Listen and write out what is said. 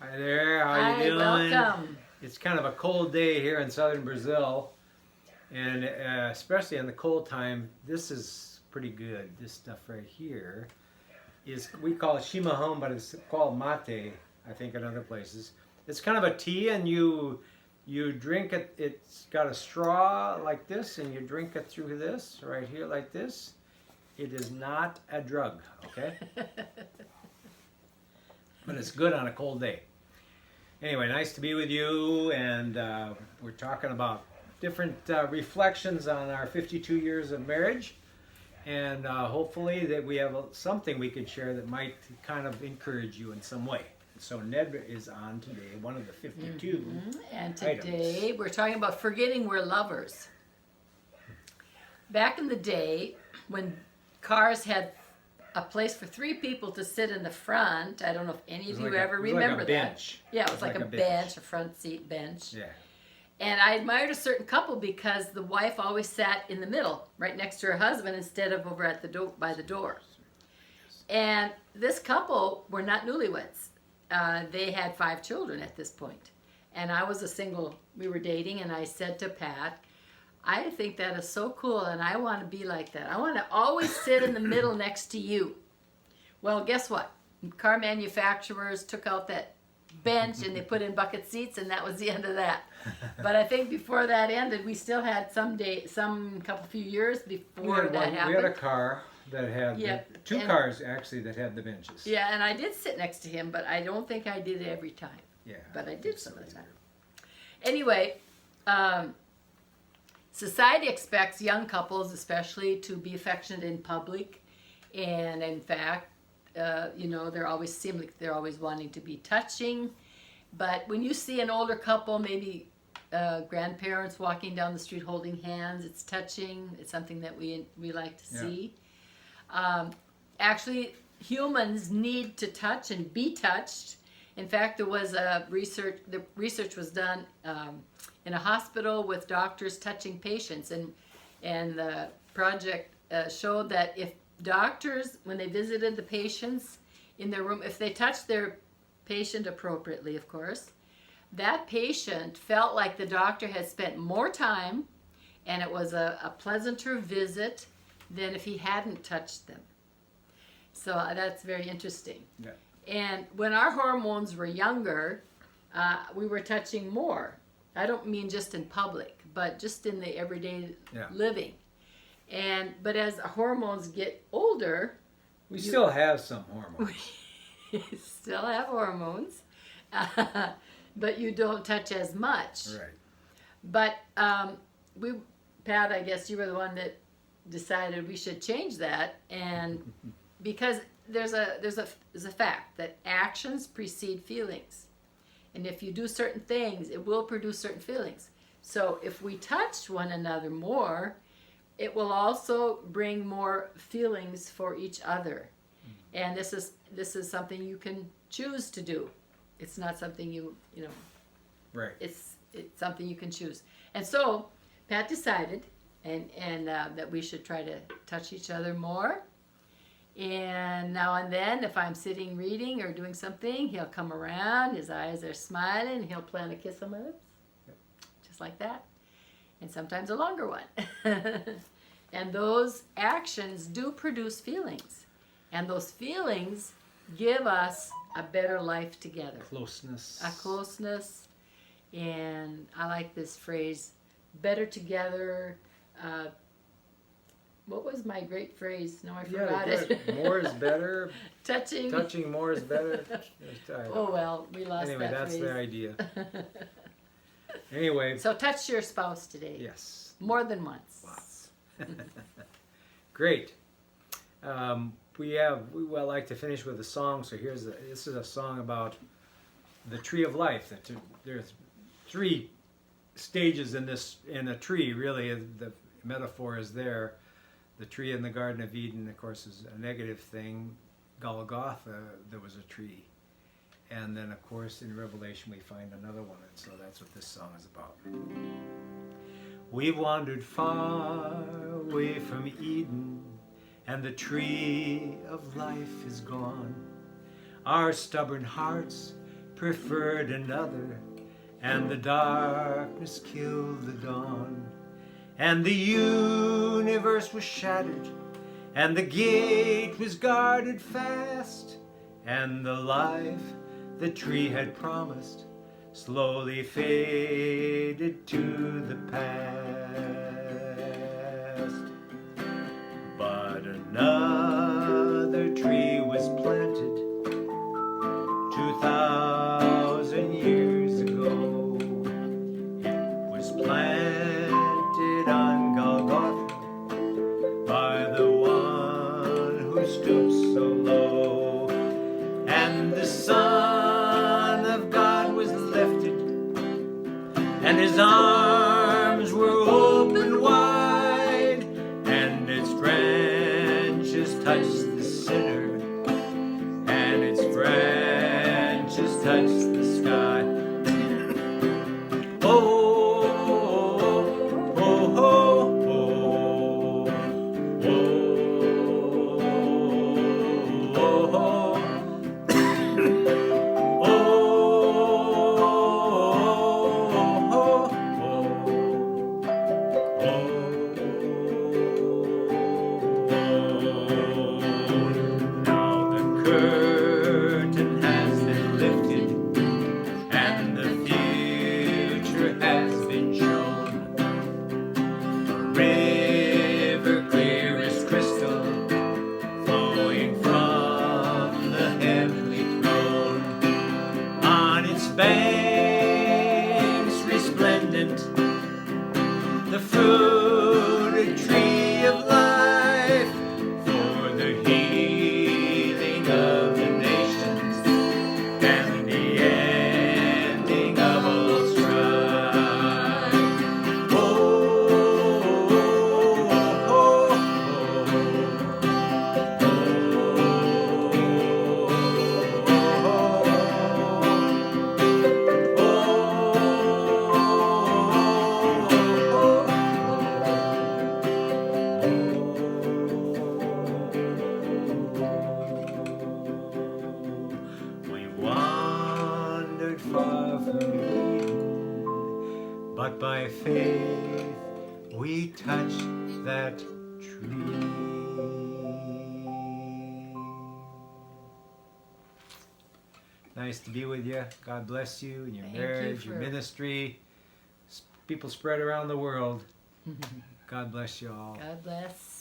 Hi there, how Hi, you doing? welcome. It's kind of a cold day here in southern Brazil, and especially in the cold time, this is pretty good. This stuff right here is, we call it chimarrão, but it's called mate, I think, in other places. It's kind of a tea, and you drink it. It's got a straw like this, and you drink it through this right here like this. It is not a drug, okay? But it's good on a cold day. Anyway, nice to be with you, and we're talking about different reflections on our 52 years of marriage, and hopefully that we have something we could share that might kind of encourage you in some way. So Ned is on today, one of the 52 And today items. we're talking about forgetting we're lovers. Back in the day, when cars had a place for 3 people to sit in the front, I don't know if any of you ever remember like a that. bench. Yeah, it was like a bench, a front seat bench. Yeah. And I admired a certain couple because the wife always sat in the middle, right next to her husband, instead of over at the by the door. And this couple were not newlyweds. They had 5 children at this point. And I was a single, we were dating, and I said to Pat, I think that is so cool, and I want to be like that. I want to always sit in the middle next to you. Well, guess what? Car manufacturers took out that bench and they put in bucket seats, and that was the end of that. But I think before that ended, we still had some couple few years before that happened. We had a car that had Yep. 2 cars actually that had the benches. Yeah, and I did sit next to him, but I don't think I did it every time. Yeah. But I did some of the time. Anyway, society expects young couples especially to be affectionate in public, and in fact, they're always seem like they're always wanting to be touching. But when you see an older couple, maybe grandparents walking down the street holding hands, it's touching. It's something that we like to see. Actually, humans need to touch and be touched. In fact, there was the research was done in a hospital with doctors touching patients, and the project showed that if doctors, when they visited the patients in their room, if they touched their patient appropriately, of course, that patient felt like the doctor had spent more time, and it was a pleasanter visit than if he hadn't touched them. So that's very interesting. Yeah. And when our hormones were younger, we were touching more. I don't mean just in public, but just in the everyday living. But as the hormones get older, We still have some hormones. you still have hormones, but you don't touch as much. Right. But Pat, I guess you were the one that decided we should change that, and because there's a fact that actions precede feelings, and if you do certain things, it will produce certain feelings. So if we touch one another more, it will also bring more feelings for each other. And this is something you can choose to do. It's not something you know. Right. It's something you can choose. And so Pat decided, and that we should try to touch each other more. And now and then, if I'm sitting reading or doing something, he'll come around, his eyes are smiling, and he'll plant a kiss on my lips. Yep. Just like that. And sometimes a longer one. And those actions do produce feelings. And those feelings give us a better life together. Closeness. A closeness. And I like this phrase, better together. What was my great phrase? No, I forgot it. More is better. Touching. Touching more is better. Oh well, we lost Anyway, that that's phrase. the idea. Anyway. So touch your spouse today. Yes. More than once. Lots. Great. We like to finish with a song. So this is a song about the tree of life. There's 3 stages in a tree. Really, the metaphor is there. The tree in the Garden of Eden, of course, is a negative thing. Golgotha, there was a tree. And then, of course, in Revelation, we find another one. And so that's what this song is about. We've wandered far away from Eden, and the tree of life is gone. Our stubborn hearts preferred another, and the darkness killed the dawn, and the universe was shattered, and the gate was guarded fast, and the life the tree had promised slowly faded to the past. But another tree was planted 2,000 years ago. It was planted on Golgotha by the one who stoops so low, and the Son of God was lifted, and his arms were open wide, and its branches touched the sinner, and its branches touched the sky. Oh, oh, oh, oh, oh, oh, Now the curtain has been lifted, and the future has been shown. A river clear as crystal, flowing from the heavenly throne. On its banks resplendent, the fruited tree of life, for the healing of the nations and the ending of all strife. Oh, oh, oh, We wandered far from Eden, but by faith we touched that tree. Nice to be with you. God bless you in your Thank you marriage, your for- ministry. People spread around the world. God bless you all. God bless.